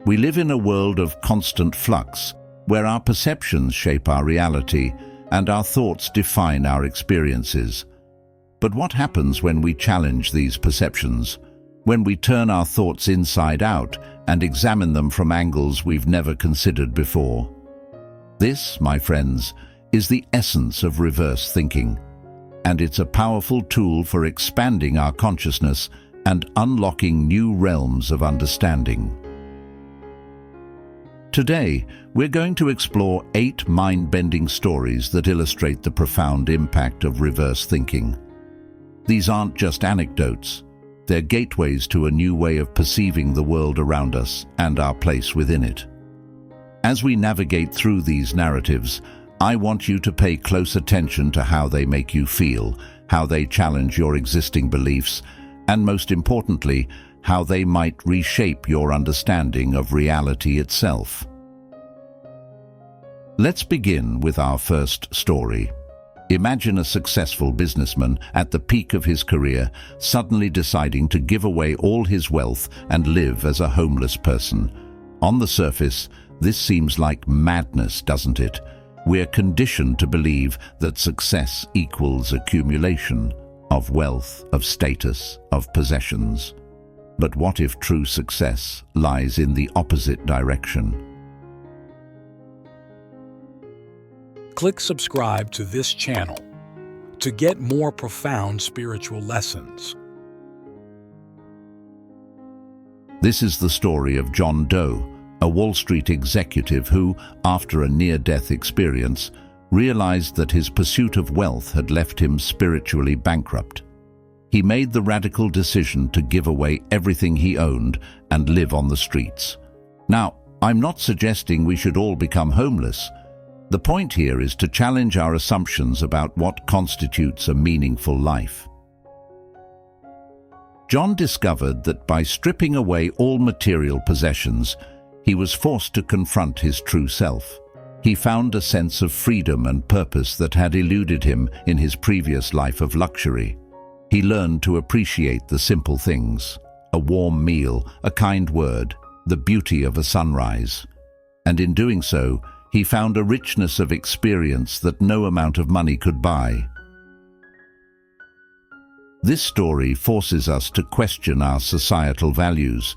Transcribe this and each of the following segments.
We live in a world of constant flux, where our perceptions shape our reality and our thoughts define our experiences. But what happens when we challenge these perceptions? When we turn our thoughts inside out and examine them from angles we've never considered before? This, my friends, is the essence of reverse thinking, and it's a powerful tool for expanding our consciousness and unlocking new realms of understanding. Today, we're going to explore 8 mind-bending stories that illustrate the profound impact of reverse thinking. These aren't just anecdotes, they're gateways to a new way of perceiving the world around us and our place within it. As we navigate through these narratives, I want you to pay close attention to how they make you feel, how they challenge your existing beliefs, and most importantly, how they might reshape your understanding of reality itself. Let's begin with our first story. Imagine a successful businessman at the peak of his career suddenly deciding to give away all his wealth and live as a homeless person. On the surface, this seems like madness, doesn't it? We're conditioned to believe that success equals accumulation of wealth, of status, of possessions. But what if true success lies in the opposite direction? Click subscribe to this channel to get more profound spiritual lessons. This is the story of John Doe, a Wall Street executive who, after a near-death experience, realized that his pursuit of wealth had left him spiritually bankrupt. He made the radical decision to give away everything he owned and live on the streets. Now, I'm not suggesting we should all become homeless. The point here is to challenge our assumptions about what constitutes a meaningful life. John discovered that by stripping away all material possessions, he was forced to confront his true self. He found a sense of freedom and purpose that had eluded him in his previous life of luxury. He learned to appreciate the simple things: a warm meal, a kind word, the beauty of a sunrise. And in doing so, he found a richness of experience that no amount of money could buy. This story forces us to question our societal values.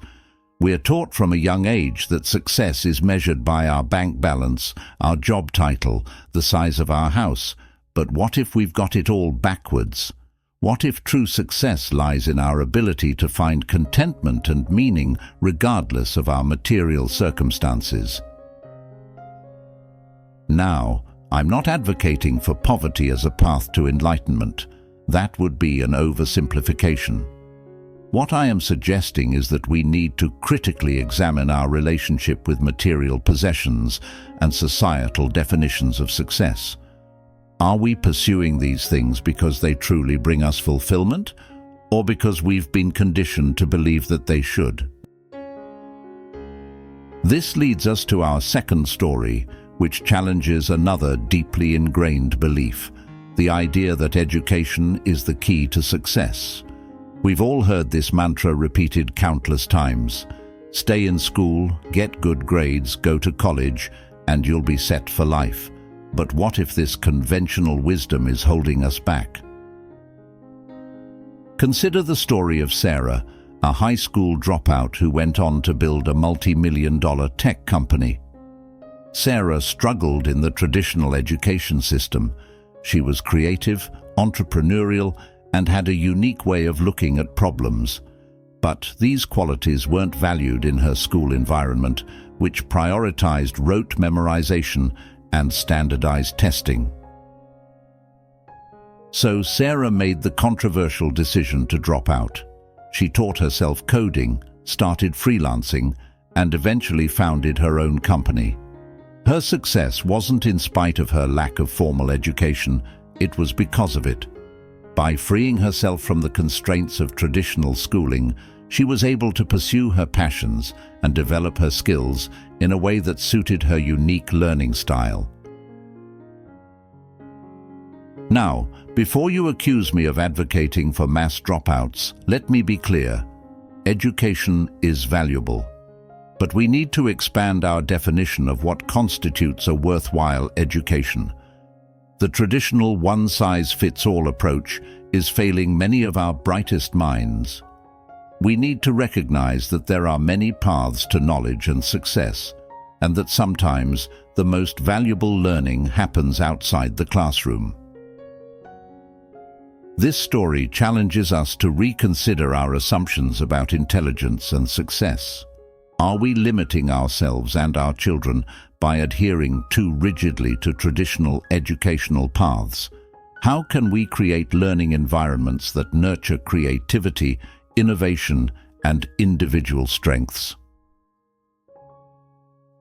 We're taught from a young age that success is measured by our bank balance, our job title, the size of our house. But what if we've got it all backwards? What if true success lies in our ability to find contentment and meaning regardless of our material circumstances? Now, I'm not advocating for poverty as a path to enlightenment. That would be an oversimplification. What I am suggesting is that we need to critically examine our relationship with material possessions and societal definitions of success. Are we pursuing these things because they truly bring us fulfillment, or because we've been conditioned to believe that they should? This leads us to our second story, which challenges another deeply ingrained belief: the idea that education is the key to success. We've all heard this mantra repeated countless times. Stay in school, get good grades, go to college, and you'll be set for life. But what if this conventional wisdom is holding us back? Consider the story of Sarah, a high school dropout who went on to build a multi-million-dollar tech company. Sarah struggled in the traditional education system. She was creative, entrepreneurial, and had a unique way of looking at problems. But these qualities weren't valued in her school environment, which prioritized rote memorization and standardized testing. So Sarah made the controversial decision to drop out. She taught herself coding, started freelancing, and eventually founded her own company. Her success wasn't in spite of her lack of formal education, it was because of it. By freeing herself from the constraints of traditional schooling, she was able to pursue her passions and develop her skills in a way that suited her unique learning style. Now, before you accuse me of advocating for mass dropouts, let me be clear. Education is valuable. But we need to expand our definition of what constitutes a worthwhile education. The traditional one-size-fits-all approach is failing many of our brightest minds. We need to recognize that there are many paths to knowledge and success, and that sometimes the most valuable learning happens outside the classroom. This story challenges us to reconsider our assumptions about intelligence and success. Are we limiting ourselves and our children by adhering too rigidly to traditional educational paths? How can we create learning environments that nurture creativity, innovation, and individual strengths?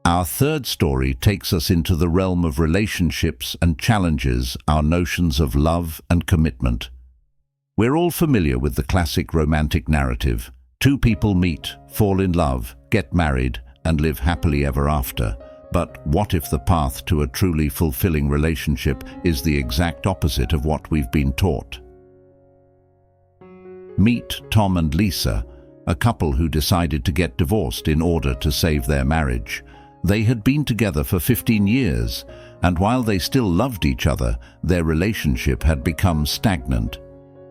Our third story takes us into the realm of relationships and challenges our notions of love and commitment. We're all familiar with the classic romantic narrative. Two people meet, fall in love, get married, and live happily ever after. But what if the path to a truly fulfilling relationship is the exact opposite of what we've been taught? Meet Tom and Lisa, a couple who decided to get divorced in order to save their marriage. They had been together for 15 years, and while they still loved each other, their relationship had become stagnant.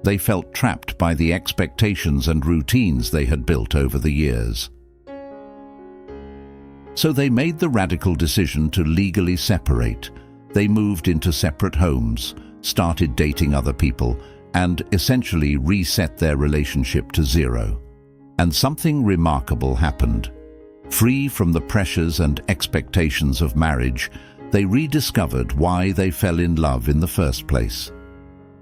They felt trapped by the expectations and routines they had built over the years. So they made the radical decision to legally separate. They moved into separate homes, started dating other people, and essentially reset their relationship to zero. And something remarkable happened. Free from the pressures and expectations of marriage, they rediscovered why they fell in love in the first place.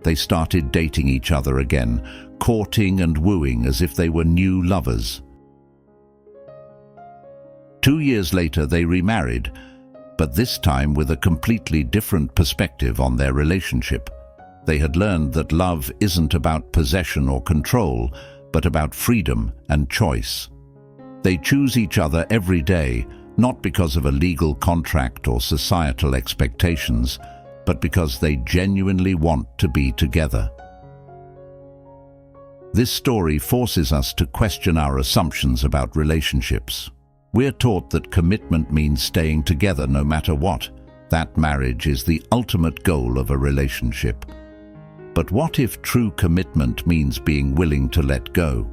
They started dating each other again, courting and wooing as if they were new lovers. 2 years later, they remarried, but this time with a completely different perspective on their relationship. They had learned that love isn't about possession or control, but about freedom and choice. They choose each other every day, not because of a legal contract or societal expectations, but because they genuinely want to be together. This story forces us to question our assumptions about relationships. We're taught that commitment means staying together no matter what. That marriage is the ultimate goal of a relationship. But what if true commitment means being willing to let go?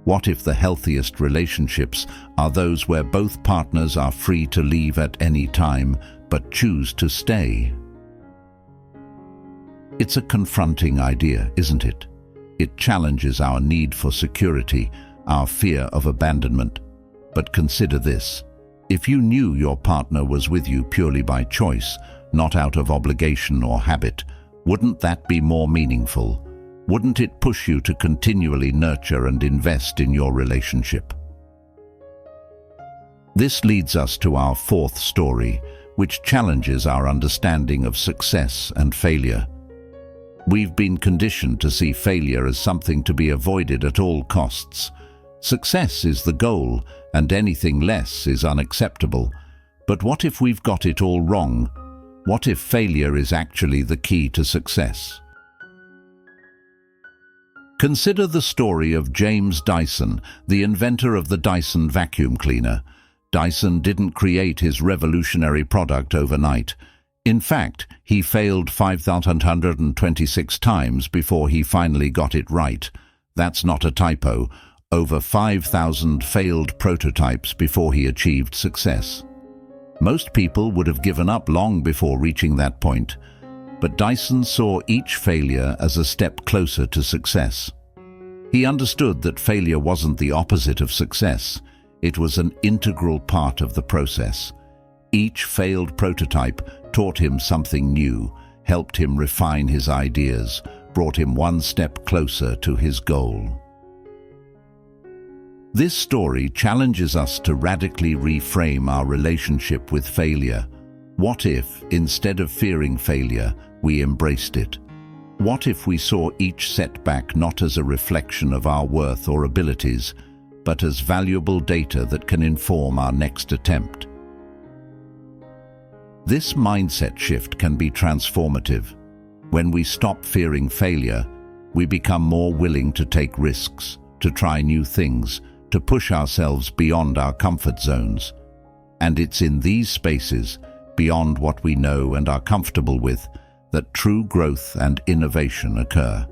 What if the healthiest relationships are those where both partners are free to leave at any time, but choose to stay? It's a confronting idea, isn't it? It challenges our need for security, our fear of abandonment. But consider this. If you knew your partner was with you purely by choice, not out of obligation or habit, wouldn't that be more meaningful? Wouldn't it push you to continually nurture and invest in your relationship? This leads us to our fourth story, which challenges our understanding of success and failure. We've been conditioned to see failure as something to be avoided at all costs. Success is the goal, and anything less is unacceptable. But what if we've got it all wrong? What if failure is actually the key to success? Consider the story of James Dyson, the inventor of the Dyson vacuum cleaner. Dyson didn't create his revolutionary product overnight. In fact, he failed 5,126 times before he finally got it right. That's not a typo. Over 5,000 failed prototypes before he achieved success. Most people would have given up long before reaching that point, but Dyson saw each failure as a step closer to success. He understood that failure wasn't the opposite of success. It was an integral part of the process. Each failed prototype taught him something new, helped him refine his ideas, brought him one step closer to his goal. This story challenges us to radically reframe our relationship with failure. What if, instead of fearing failure, we embraced it? What if we saw each setback not as a reflection of our worth or abilities, but as valuable data that can inform our next attempt? This mindset shift can be transformative. When we stop fearing failure, we become more willing to take risks, to try new things, to push ourselves beyond our comfort zones. And it's in these spaces, beyond what we know and are comfortable with, that true growth and innovation occur.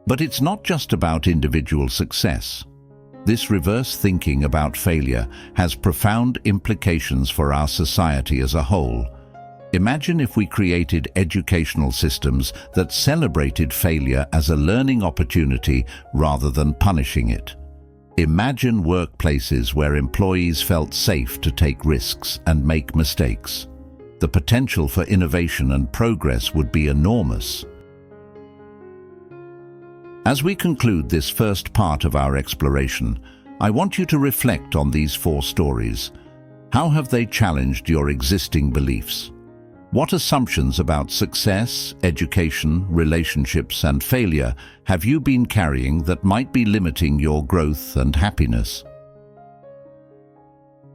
But it's not just about individual success. This reverse thinking about failure has profound implications for our society as a whole. Imagine if we created educational systems that celebrated failure as a learning opportunity rather than punishing it. Imagine workplaces where employees felt safe to take risks and make mistakes. The potential for innovation and progress would be enormous. As we conclude this first part of our exploration, I want you to reflect on these 4 stories. How have they challenged your existing beliefs? What assumptions about success, education, relationships, and failure have you been carrying that might be limiting your growth and happiness?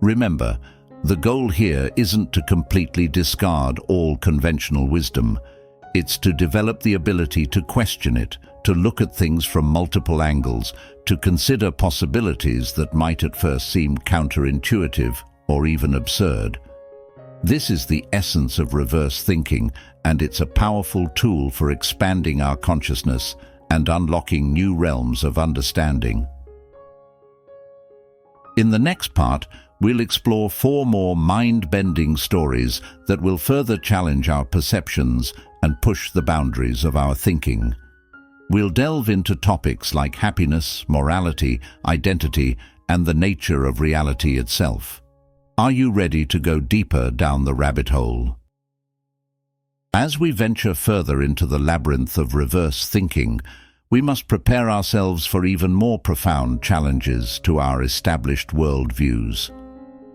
Remember, the goal here isn't to completely discard all conventional wisdom. It's to develop the ability to question it, to look at things from multiple angles, to consider possibilities that might at first seem counterintuitive or even absurd. This is the essence of reverse thinking, and it's a powerful tool for expanding our consciousness and unlocking new realms of understanding. In the next part, we'll explore 4 more mind-bending stories that will further challenge our perceptions and push the boundaries of our thinking. We'll delve into topics like happiness, morality, identity, and the nature of reality itself. Are you ready to go deeper down the rabbit hole? As we venture further into the labyrinth of reverse thinking, we must prepare ourselves for even more profound challenges to our established worldviews.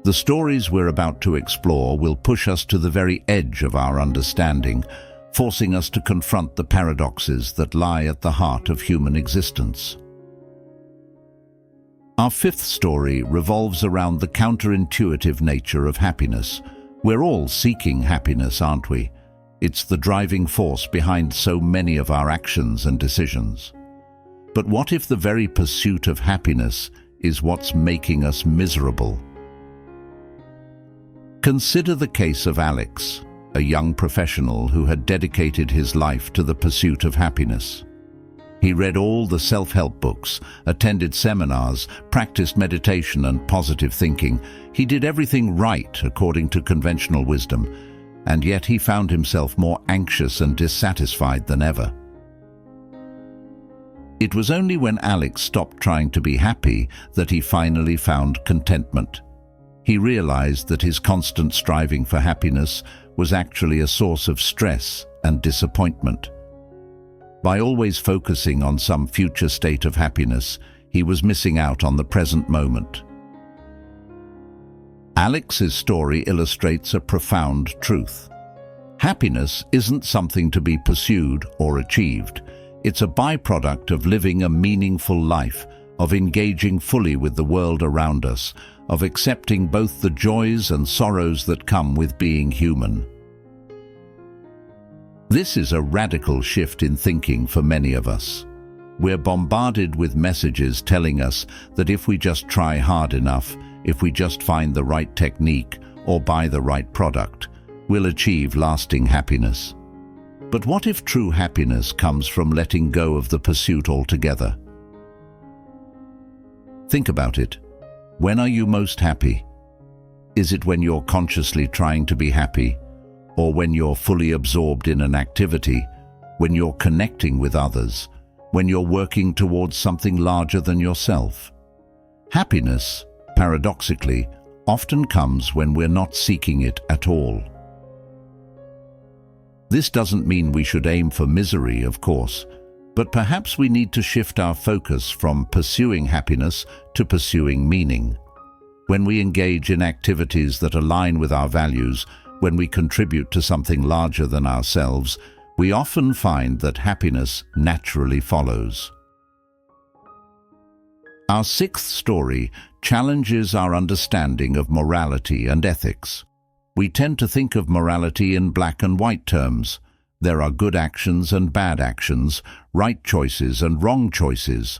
The stories we're about to explore will push us to the very edge of our understanding, forcing us to confront the paradoxes that lie at the heart of human existence. Our 5th story revolves around the counterintuitive nature of happiness. We're all seeking happiness, aren't we? It's the driving force behind so many of our actions and decisions. But what if the very pursuit of happiness is what's making us miserable? Consider the case of Alex, a young professional who had dedicated his life to the pursuit of happiness. He read all the self-help books, attended seminars, practiced meditation and positive thinking. He did everything right according to conventional wisdom, and yet he found himself more anxious and dissatisfied than ever. It was only when Alex stopped trying to be happy that he finally found contentment. He realized that his constant striving for happiness was actually a source of stress and disappointment. By always focusing on some future state of happiness, he was missing out on the present moment. Alex's story illustrates a profound truth. Happiness isn't something to be pursued or achieved. It's a byproduct of living a meaningful life, of engaging fully with the world around us, of accepting both the joys and sorrows that come with being human. This is a radical shift in thinking for many of us. We're bombarded with messages telling us that if we just try hard enough, if we just find the right technique or buy the right product, we'll achieve lasting happiness. But what if true happiness comes from letting go of the pursuit altogether? Think about it. When are you most happy? Is it when you're consciously trying to be happy? Or when you're fully absorbed in an activity? When you're connecting with others? When you're working towards something larger than yourself? Happiness, paradoxically, often comes when we're not seeking it at all. This doesn't mean we should aim for misery, of course, but perhaps we need to shift our focus from pursuing happiness to pursuing meaning. When we engage in activities that align with our values, when we contribute to something larger than ourselves, we often find that happiness naturally follows. Our 6th story challenges our understanding of morality and ethics. We tend to think of morality in black and white terms. There are good actions and bad actions, right choices and wrong choices.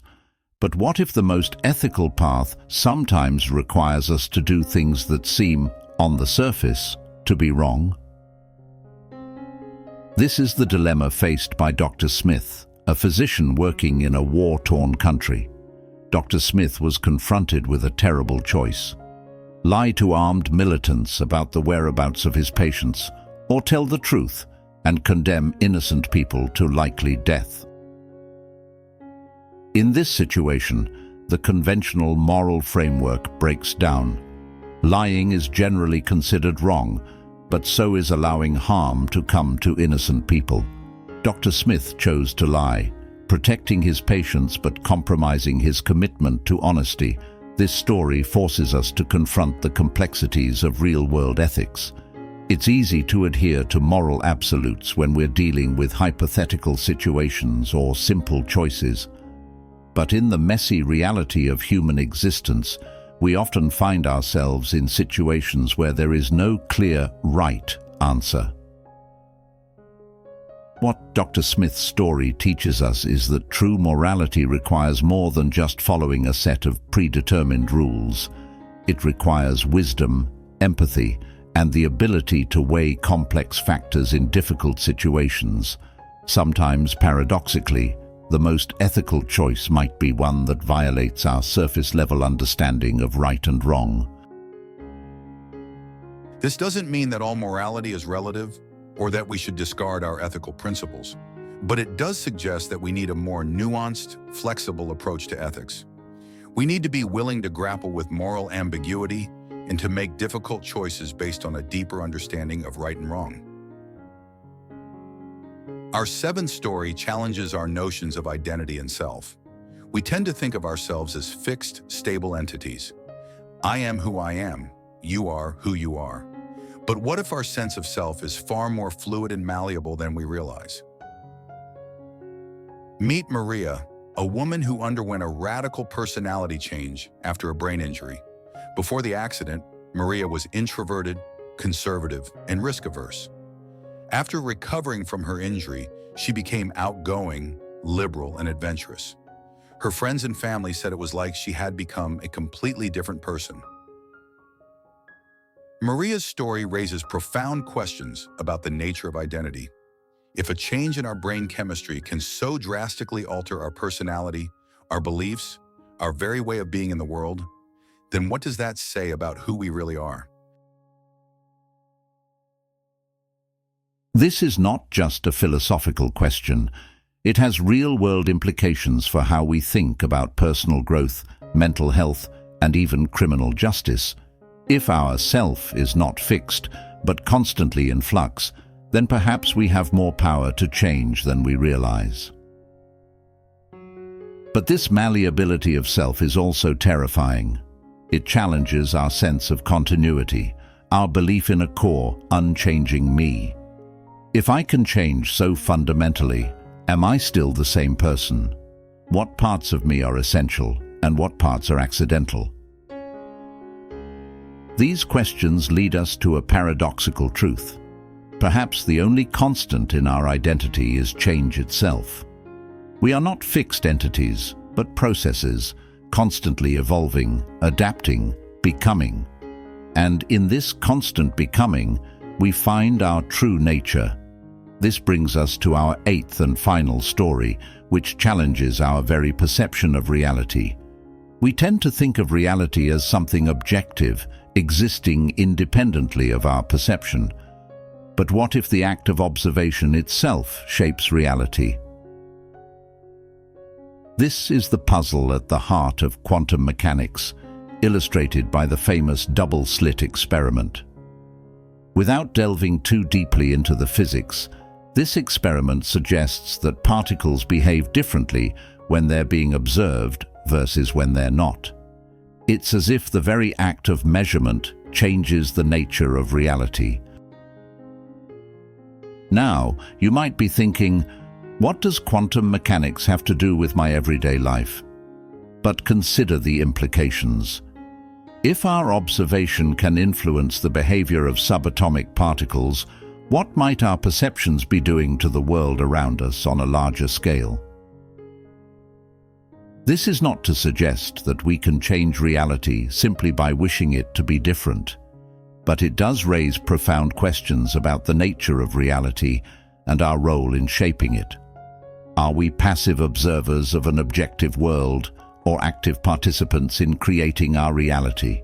But what if the most ethical path sometimes requires us to do things that seem, on the surface, to be wrong? This is the dilemma faced by Dr. Smith, a physician working in a war-torn country. Dr. Smith was confronted with a terrible choice: lie to armed militants about the whereabouts of his patients, or tell the truth and condemn innocent people to likely death. In this situation, the conventional moral framework breaks down. Lying is generally considered wrong, but so is allowing harm to come to innocent people. Dr. Smith chose to lie, protecting his patients but compromising his commitment to honesty. This story forces us to confront the complexities of real-world ethics. It's easy to adhere to moral absolutes when we're dealing with hypothetical situations or simple choices. But in the messy reality of human existence, we often find ourselves in situations where there is no clear right answer. What Dr. Smith's story teaches us is that true morality requires more than just following a set of predetermined rules. It requires wisdom, empathy, and the ability to weigh complex factors in difficult situations. Sometimes, paradoxically, the most ethical choice might be one that violates our surface-level understanding of right and wrong. This doesn't mean that all morality is relative or that we should discard our ethical principles, but it does suggest that we need a more nuanced, flexible approach to ethics. We need to be willing to grapple with moral ambiguity and to make difficult choices based on a deeper understanding of right and wrong. Our seventh story challenges our notions of identity and self. We tend to think of ourselves as fixed, stable entities. I am who I am, you are who you are. But what if our sense of self is far more fluid and malleable than we realize? Meet Maria, a woman who underwent a radical personality change after a brain injury. Before the accident, Maria was introverted, conservative, and risk-averse. After recovering from her injury, she became outgoing, liberal, and adventurous. Her friends and family said it was like she had become a completely different person. Maria's story raises profound questions about the nature of identity. If a change in our brain chemistry can so drastically alter our personality, our beliefs, our very way of being in the world, then what does that say about who we really are? This is not just a philosophical question. It has real-world implications for how we think about personal growth, mental health, and even criminal justice. If our self is not fixed, but constantly in flux, then perhaps we have more power to change than we realize. But this malleability of self is also terrifying. It challenges our sense of continuity, our belief in a core, unchanging me. If I can change so fundamentally, am I still the same person? What parts of me are essential and what parts are accidental? These questions lead us to a paradoxical truth. Perhaps the only constant in our identity is change itself. We are not fixed entities, but processes, constantly evolving, adapting, becoming. And in this constant becoming, we find our true nature. This brings us to our eighth and final story, which challenges our very perception of reality. We tend to think of reality as something objective, existing independently of our perception. But what if the act of observation itself shapes reality? This is the puzzle at the heart of quantum mechanics, illustrated by the famous double-slit experiment. Without delving too deeply into the physics, this experiment suggests that particles behave differently when they're being observed versus when they're not. It's as if the very act of measurement changes the nature of reality. Now, you might be thinking, what does quantum mechanics have to do with my everyday life? But consider the implications. If our observation can influence the behavior of subatomic particles, what might our perceptions be doing to the world around us on a larger scale? This is not to suggest that we can change reality simply by wishing it to be different, but it does raise profound questions about the nature of reality and our role in shaping it. Are we passive observers of an objective world or active participants in creating our reality?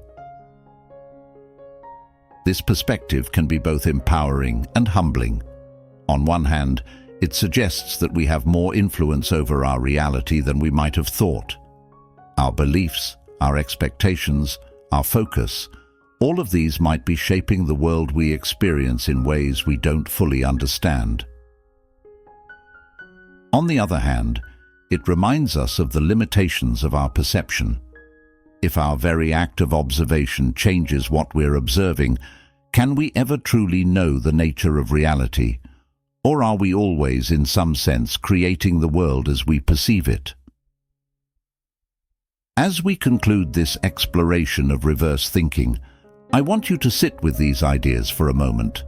This perspective can be both empowering and humbling. On one hand, it suggests that we have more influence over our reality than we might have thought. Our beliefs, our expectations, our focus, all of these might be shaping the world we experience in ways we don't fully understand. On the other hand, it reminds us of the limitations of our perception. If our very act of observation changes what we're observing, can we ever truly know the nature of reality? Or are we always, in some sense, creating the world as we perceive it? As we conclude this exploration of reverse thinking, I want you to sit with these ideas for a moment.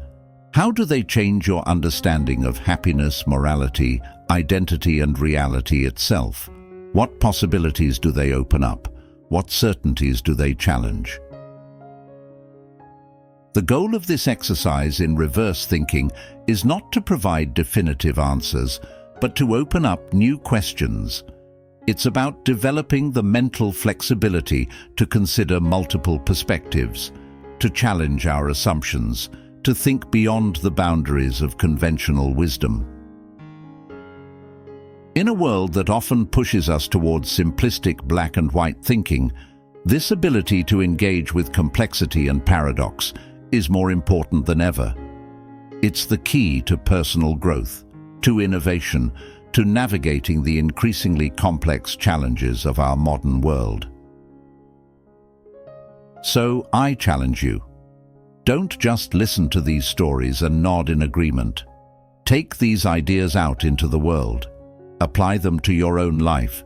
How do they change your understanding of happiness, morality, identity, and reality itself? What possibilities do they open up? What certainties do they challenge? The goal of this exercise in reverse thinking is not to provide definitive answers, but to open up new questions. It's about developing the mental flexibility to consider multiple perspectives, to challenge our assumptions, to think beyond the boundaries of conventional wisdom. In a world that often pushes us towards simplistic black and white thinking, this ability to engage with complexity and paradox is more important than ever. It's the key to personal growth, to innovation, to navigating the increasingly complex challenges of our modern world. So I challenge you. Don't just listen to these stories and nod in agreement. Take these ideas out into the world. Apply them to your own life.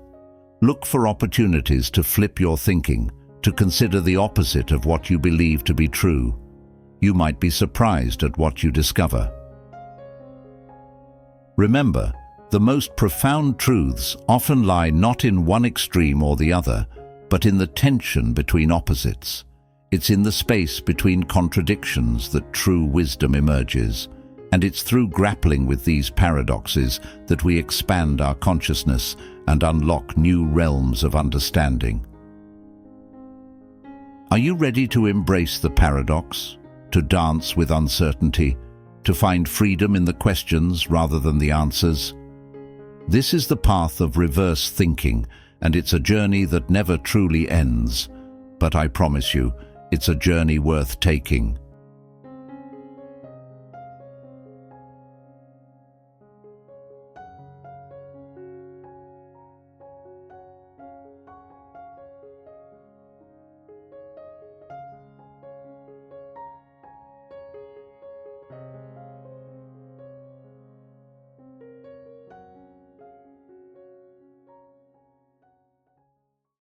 Look for opportunities to flip your thinking, to consider the opposite of what you believe to be true. You might be surprised at what you discover. Remember, the most profound truths often lie not in one extreme or the other, but in the tension between opposites. It's in the space between contradictions that true wisdom emerges, and it's through grappling with these paradoxes that we expand our consciousness and unlock new realms of understanding. Are you ready to embrace the paradox, to dance with uncertainty, to find freedom in the questions rather than the answers? This is the path of reverse thinking, and it's a journey that never truly ends. But I promise you, it's a journey worth taking.